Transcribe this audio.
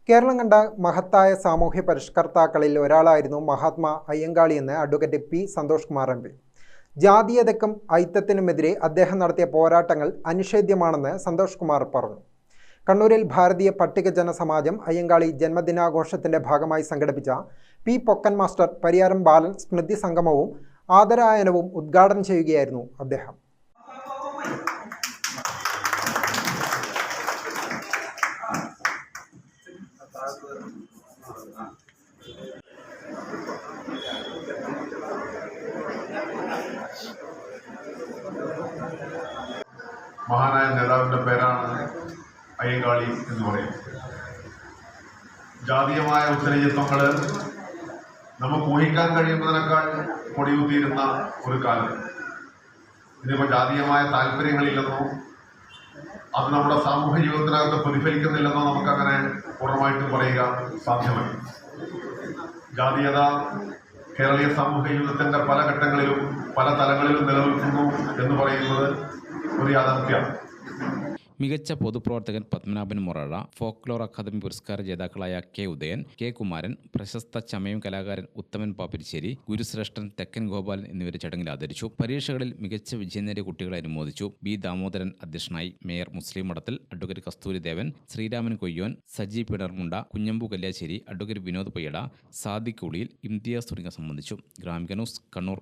കേരളം കണ്ട മഹത്തായ സാമൂഹ്യ പരിഷ്കർത്താക്കളിൽ ഒരാളായിരുന്നു മഹാത്മാ അയ്യങ്കാളിയെന്ന് advocate P Santhosh Kumar M P. ജാതീയതയ്ക്കും ഐത്തത്തിനുമെതിരെ അദ്ദേഹം നടത്തിയ പോരാട്ടങ്ങൾ അനിഷേധ്യമാണെന്ന് സന്തോഷ് കുമാർ പറഞ്ഞു. കണ്ണൂരിൽ ഭാരതീയ പട്ടികജന സമാജം അയ്യങ്കാളി ജന്മദിനാഘോഷത്തിന്റെ ഭാഗമായി സംഘടിപ്പിച്ച പി പൊക്കൻ മാസ്റ്റർ പരിയാരം ബാലൻ സ്മൃതി സംഗമവും ആദരായനവും ഉദ്ഘാടനം ചെയ്യുകയായിരുന്നു അദ്ദേഹം. മഹാനായ നേതാവിൻ്റെ പേരാണ് അയ്യങ്കാളി എന്ന് പറയുന്നത്. ജാതീയമായ ഉത്തരേജിത്വങ്ങൾ നമുക്ക് ഊഹിക്കാൻ കഴിയുന്നതിനേക്കാൾ കൊടിയുത്തിയിരുന്ന ഒരു കാലം. ഇതിപ്പോൾ ജാതീയമായ താല്പര്യങ്ങളില്ലെന്നോ അത് നമ്മുടെ സാമൂഹ്യ ജീവിതത്തിനകത്ത് പ്രതിഫലിക്കുന്നില്ലെന്നോ നമുക്കങ്ങനെ പൂർണ്ണമായിട്ടും പറയുക സാധ്യമല്ല. ജാതീയത കേരളീയ സാമൂഹ്യ ജീവിതത്തിൻ്റെ പല ഘട്ടങ്ങളിലും പല തലങ്ങളിലും നിലനിൽക്കുന്നു എന്ന് പറയുന്നത് ഒരു യാഥാർത്ഥ്യമാണ്. മികച്ച പൊതുപ്രവർത്തകൻ പത്മനാഭൻ മൊറാഴ, ഫോക്ലോർ അക്കാദമി പുരസ്കാര ജേതാക്കളായ കെ ഉദയൻ, കെ കുമാരൻ, പ്രശസ്ത ചമയം കലാകാരൻ ഉത്തമൻ പാപ്പിരിശ്ശേരി, ഗുരുശ്രേഷ്ഠൻ തെക്കൻ ഗോപാലൻ എന്നിവരെ ചടങ്ങിൽ ആദരിച്ചു. പരീക്ഷകളിൽ മികച്ച വിജയം നേടിയ കുട്ടികളെ അനുമോദിച്ചു. ബി ദാമോദരൻ അധ്യക്ഷനായി. മേയർ മുസ്ലിം മഠത്തിൽ അഡ്വക്കേറ്റ് കസ്തൂരി ദേവൻ, ശ്രീരാമൻ കൊയ്യോൻ, സജി പിണർമുണ്ട, കുഞ്ഞമ്പു കല്യാശ്ശേരി, അഡ്വക്കേറ്റ് വിനോദ് പൊയ്യട, സാദിഖ് ഉളിയിൽ, ഇംതിയാസ് തുടങ്ങിയ സംബന്ധിച്ചു. ഗ്രാമിക ന്യൂസ്, കണ്ണൂർ.